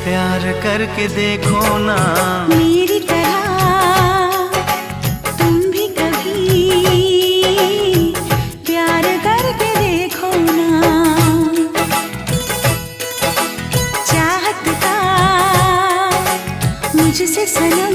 प्यार करके देखो ना मेरी तरह तुम भी कभी प्यार करके देखो ना। चाहत का मुझसे सनम